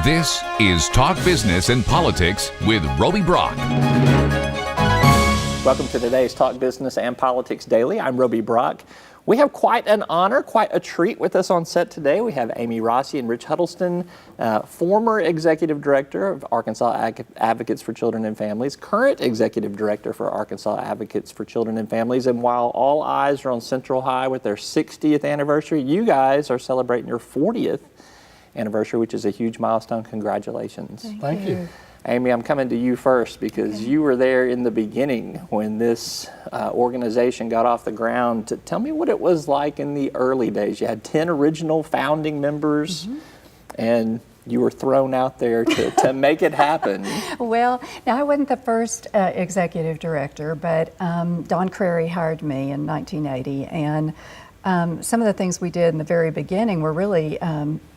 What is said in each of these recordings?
This is Talk Business and Politics with Roby Brock. Welcome to today's Talk Business and Politics Daily. I'm Roby Brock. We have quite an honor, quite a treat with us on set today. We have Amy Rossi and Rich Huddleston, former Executive Director of Arkansas Advocates for Children and Families, current Executive Director for Arkansas Advocates for Children and Families. And while all eyes are on Central High with their 60th anniversary, you guys are celebrating your 40th anniversary, which is a huge milestone. Congratulations. Thank you. Amy, I'm coming to you first because you were there in the beginning when this organization got off the ground. Tell me what it was like in the early days. You had 10 original founding members and you were thrown out there to make it happen. Well, now I wasn't the first executive director, but Don Crary hired me in 1980, and some of the things we did in the very beginning were really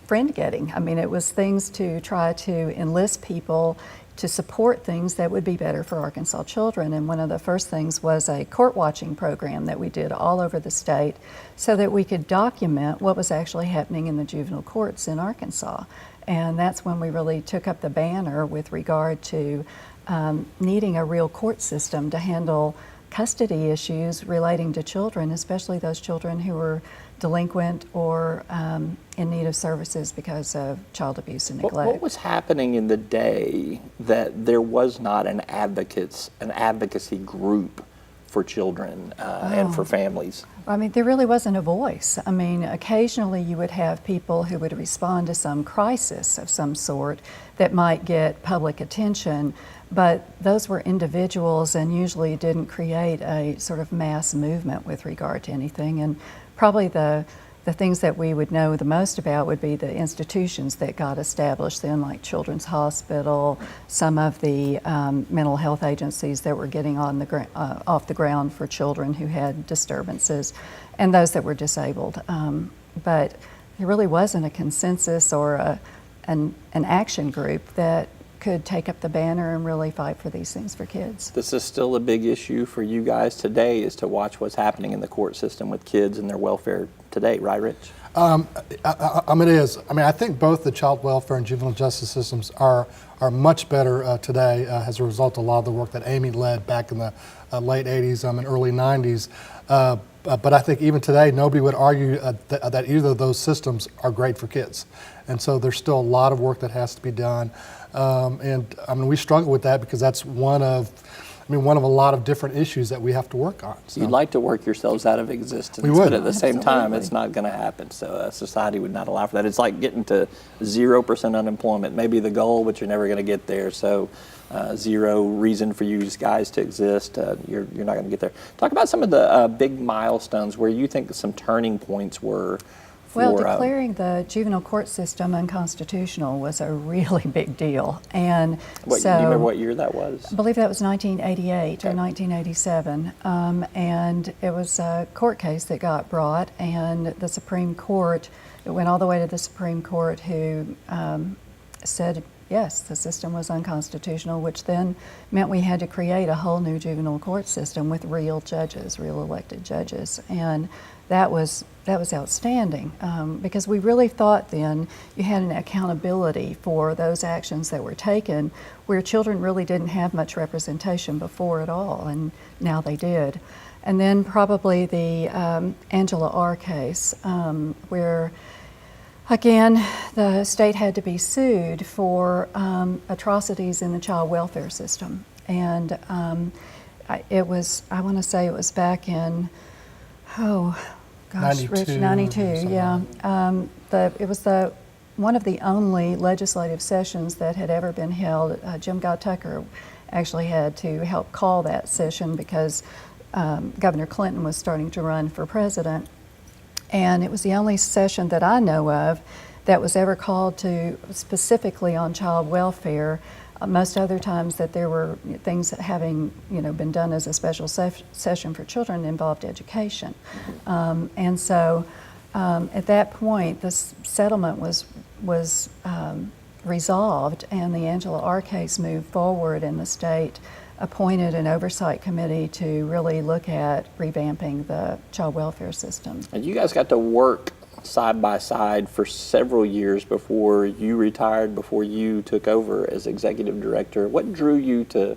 friend getting. I mean, it was things to try to enlist people to support things that would be better for Arkansas children. And one of the first things was a court watching program that we did all over the state so that we could document what was actually happening in the juvenile courts in Arkansas. And that's when we really took up the banner with regard to needing a real court system to handle custody issues relating to children, especially those children who were delinquent or in need of services because of child abuse and neglect. What was happening in the day that there was not an advocacy group for children and for families? I mean, there really wasn't a voice. I mean, occasionally you would have people who would respond to some crisis of some sort that might get public attention, but those were individuals and usually didn't create a sort of mass movement with regard to anything. And probably the things that we would know the most about would be the institutions that got established then, like Children's Hospital, some of the mental health agencies that were getting on off the ground for children who had disturbances, and those that were disabled. But there really wasn't a consensus or an action group that could take up the banner and really fight for these things for kids. This is still a big issue for you guys today, is to watch what's happening in the court system with kids and their welfare today, right, Rich? It is. I mean, I think both the child welfare and juvenile justice systems are much better today as a result of a lot of the work that Amy led back in the late 80s and early 90s. But I think even today, nobody would argue that either of those systems are great for kids. And so there's still a lot of work that has to be done. And I mean, we struggle with that because that's one of a lot of different issues that we have to work on. So. You'd like to work yourselves out of existence, we would. But at the same time, it's not going to happen. So society would not allow for that. It's like getting to 0% unemployment, maybe the goal, but you're never going to get there. So zero reason for you guys to exist. You're not going to get there. Talk about some of the big milestones where you think some turning points were. Well, declaring the juvenile court system unconstitutional was a really big deal. And do you remember what year that was? I believe that was 1988 or 1987. And it was a court case that got brought, and the Supreme Court, it went all the way to the Supreme Court, who said, yes, the system was unconstitutional, which then meant we had to create a whole new juvenile court system with real judges, real elected judges. And that was outstanding because we really thought then you had an accountability for those actions that were taken where children really didn't have much representation before at all, and now they did. And then probably the Angela R. case where, again, the state had to be sued for atrocities in the child welfare system. And I want to say it was back in, 92, yeah. It was one of the only legislative sessions that had ever been held. Jim Guy Tucker actually had to help call that session because Governor Clinton was starting to run for president. And it was the only session that I know of that was ever called to specifically on child welfare. Most other times that there were things that having been done as a special session for children involved education. And so at that point, this settlement was resolved, and the Angela R. case moved forward, and the state appointed an oversight committee to really look at revamping the child welfare system. And you guys got to work worked side by side for several years before you retired, before you took over as executive director. What drew you to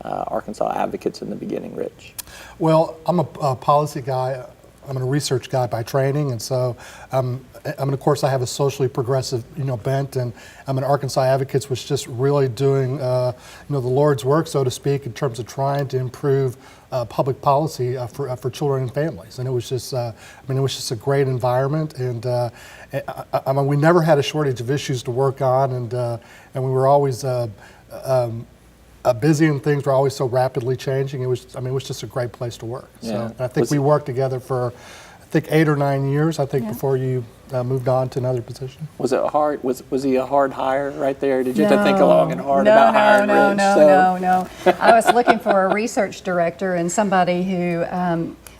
Arkansas Advocates in the beginning, Rich? Well, I'm a policy guy. I'm a research guy by training, and so of course, I have a socially progressive, bent, and I'm an Arkansas Advocates, was just really doing, the Lord's work, so to speak, in terms of trying to improve public policy for children and families. And it was just, it was just a great environment, and we never had a shortage of issues to work on, and we were always busy, and things were always so rapidly changing. It was just a great place to work. Yeah. So and I think we worked together for, 8 or 9 years. Before you moved on to another position. Was it hard? Was he a hard hire right there? Did you have to think long and hard about hiring Rich? No. I was looking for a research director and somebody who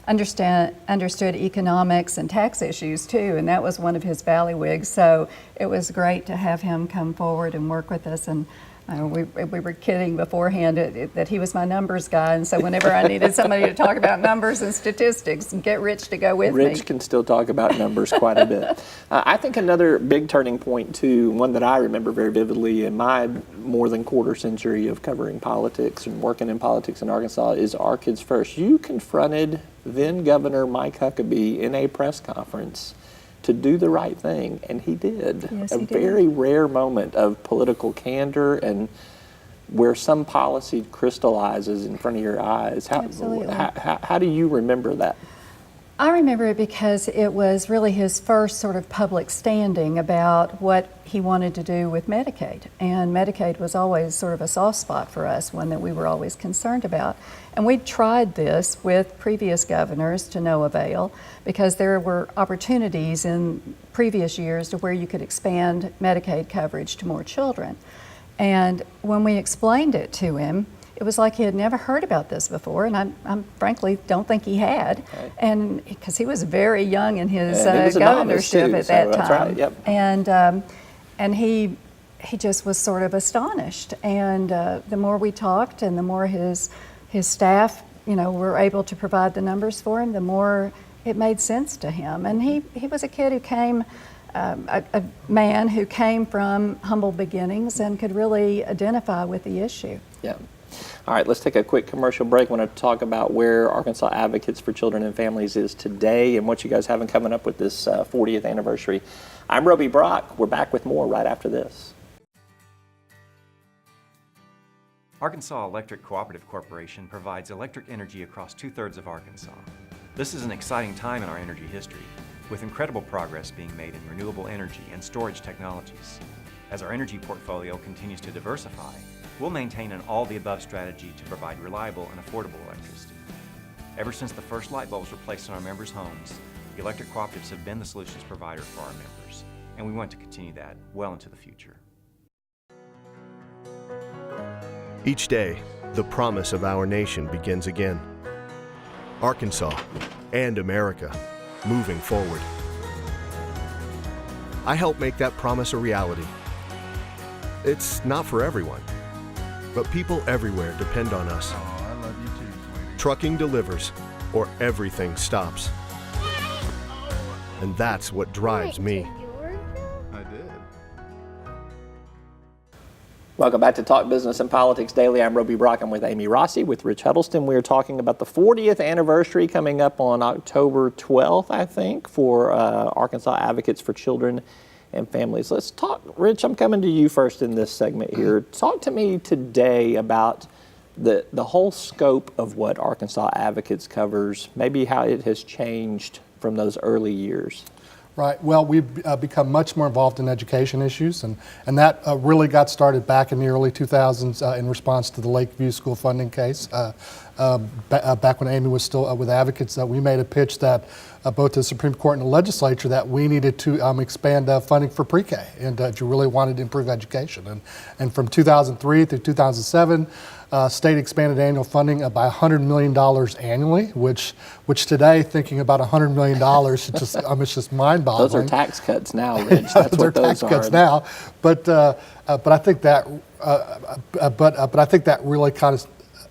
understood economics and tax issues too, and that was one of his ballywigs. So it was great to have him come forward and work with us. And we were kidding beforehand that he was my numbers guy, and so whenever I needed somebody to talk about numbers and statistics, get Rich to go with me. Rich can still talk about numbers quite a bit. I think another big turning point too, one that I remember very vividly in my more than quarter century of covering politics and working in politics in Arkansas, is Our Kids First. You confronted then Governor Mike Huckabee in a press conference to do the right thing, and he did. Yes, a he did. very rare moment of political candor and where some policy crystallizes in front of your eyes. Absolutely. How do you remember that? I remember it because it was really his first sort of public standing about what he wanted to do with Medicaid. And Medicaid was always sort of a soft spot for us, one that we were always concerned about. And we tried this with previous governors to no avail, because there were opportunities in previous years to where you could expand Medicaid coverage to more children. And when we explained it to him, it was like he had never heard about this before, and I frankly don't think he had, okay. And because he was very young in his too, governorship at that that's time, right, yep. And he just was sort of astonished. And the more we talked, and the more his staff, were able to provide the numbers for him, the more it made sense to him. And he was a kid who came. A man who came from humble beginnings and could really identify with the issue. Yeah. All right, let's take a quick commercial break. I want to talk about where Arkansas Advocates for Children and Families is today and what you guys have coming up with this 40th anniversary. I'm Roby Brock. We're back with more right after this. Arkansas Electric Cooperative Corporation provides electric energy across 2/3 of Arkansas. This is an exciting time in our energy history, with incredible progress being made in renewable energy and storage technologies. As our energy portfolio continues to diversify, we'll maintain an all-the-above strategy to provide reliable and affordable electricity. Ever since the first light bulbs were placed in our members' homes, the electric cooperatives have been the solutions provider for our members, and we want to continue that well into the future. Each day, the promise of our nation begins again. Arkansas and America, moving forward. I help make that promise a reality. It's not for everyone, but people everywhere depend on us. Oh, I love you too, sweetie. Trucking delivers, or everything stops. And that's what drives me. I did. Welcome back to Talk Business and Politics Daily. I'm Roby Brock. I'm with Amy Rossi with Rich Huddleston. We are talking about the 40th anniversary coming up on October 12th, I think, for Arkansas Advocates for Children and Families. Let's talk, Rich, I'm coming to you first in this segment here. Talk to me today about the whole scope of what Arkansas Advocates covers, maybe how it has changed from those early years. Right. Well, we've become much more involved in education issues, and that really got started back in the early 2000s in response to the Lakeview school funding case. Back when Amy was still with Advocates, we made a pitch that both to the Supreme Court and the legislature that we needed to expand funding for pre-K, and you really wanted to improve education. And from 2003 through 2007, state expanded annual funding by $100 million annually, which today, thinking about $100 million, it's just mind-boggling. Those are tax cuts now, Rich. That's those what those are tax cuts now. But I think that I think that really kind of.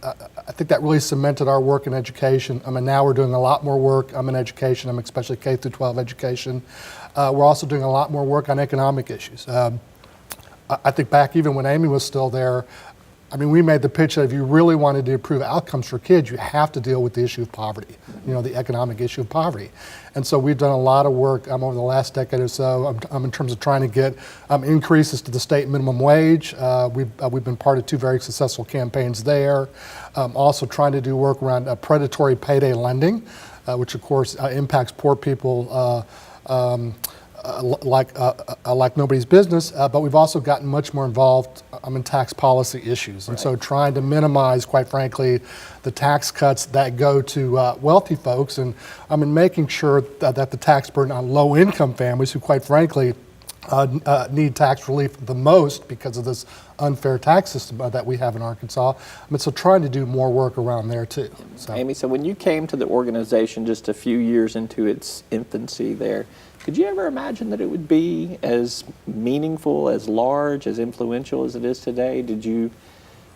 I think that really cemented our work in education. Now we're doing a lot more work in education, especially K through 12 education. We're also doing a lot more work on economic issues. I think back even when Amy was still there, I mean, we made the pitch that if you really wanted to improve outcomes for kids, you have to deal with the issue of poverty, the economic issue of poverty. And so we've done a lot of work over the last decade or so in terms of trying to get increases to the state minimum wage. We've been part of 2 very successful campaigns there. Also trying to do work around predatory payday lending, which of course impacts poor people like nobody's business, but we've also gotten much more involved in tax policy issues. And so trying to minimize, quite frankly, the tax cuts that go to wealthy folks, and making sure that the tax burden on low-income families who, quite frankly, need tax relief the most because of this unfair tax system that we have in Arkansas. So trying to do more work around there too. So. Amy, so when you came to the organization just a few years into its infancy there, could you ever imagine that it would be as meaningful, as large, as influential as it is today? Did you?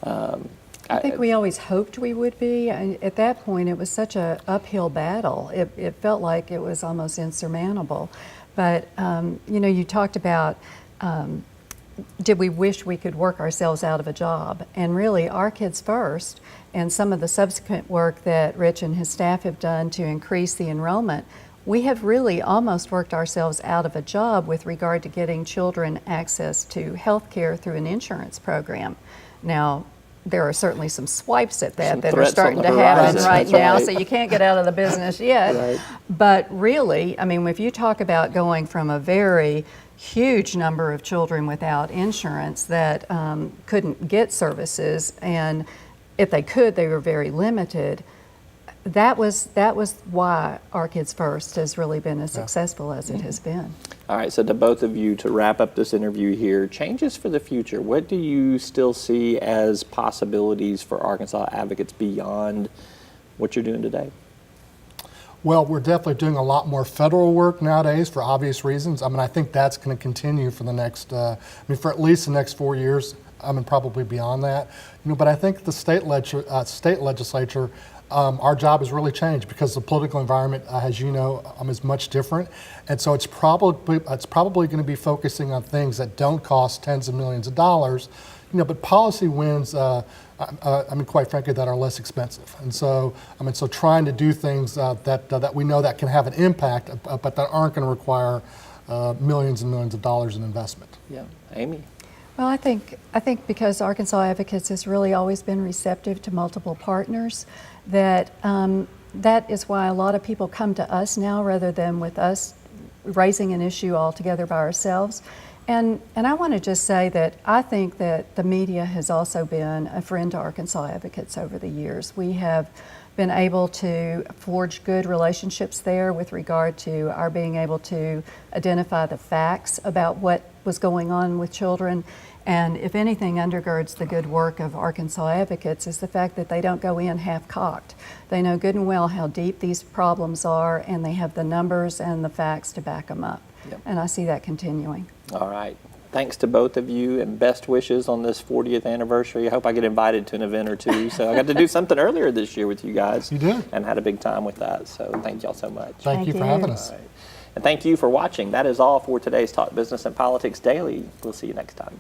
I think we always hoped we would be. And at that point, it was such an uphill battle. It felt like it was almost insurmountable. But, you talked about, did we wish we could work ourselves out of a job? And really, Our Kids First and some of the subsequent work that Rich and his staff have done to increase the enrollment, we have really almost worked ourselves out of a job with regard to getting children access to health care through an insurance program. Now, there are certainly some swipes at that that are starting to happen right now, so you can't get out of the business yet. Right. But really, if you talk about going from a very huge number of children without insurance that couldn't get services, and if they could, they were very limited. That was why Our Kids First has really been as successful as it has been. All right, so to both of you, to wrap up this interview here, changes for the future. What do you still see as possibilities for Arkansas advocates beyond what you're doing today? Well, we're definitely doing a lot more federal work nowadays for obvious reasons. I think that's going to continue for the next, for at least the next 4 years, probably beyond that. But I think the state legislature, our job has really changed because the political environment, as you know, is much different, and so it's probably going to be focusing on things that don't cost tens of millions of dollars, but policy wins. Quite frankly, that are less expensive, and so so trying to do things that we know that can have an impact, but that aren't going to require millions and millions of dollars in investment. Yeah, Amy. Well, I think because Arkansas Advocates has really always been receptive to multiple partners, that is why a lot of people come to us now rather than with us raising an issue altogether by ourselves. And I want to just say that I think that the media has also been a friend to Arkansas Advocates over the years. We have been able to forge good relationships there with regard to our being able to identify the facts about what was going on with children. And if anything undergirds the good work of Arkansas Advocates is the fact that they don't go in half-cocked. They know good and well how deep these problems are, and they have the numbers and the facts to back them up. Yep. And I see that continuing. All right. Thanks to both of you, and best wishes on this 40th anniversary. I hope I get invited to an event or two. So I got to do something earlier this year with you guys. You did. And had a big time with that. So thank y'all so much. Thank you for having us. All right. And thank you for watching. That is all for today's Talk Business and Politics Daily. We'll see you next time.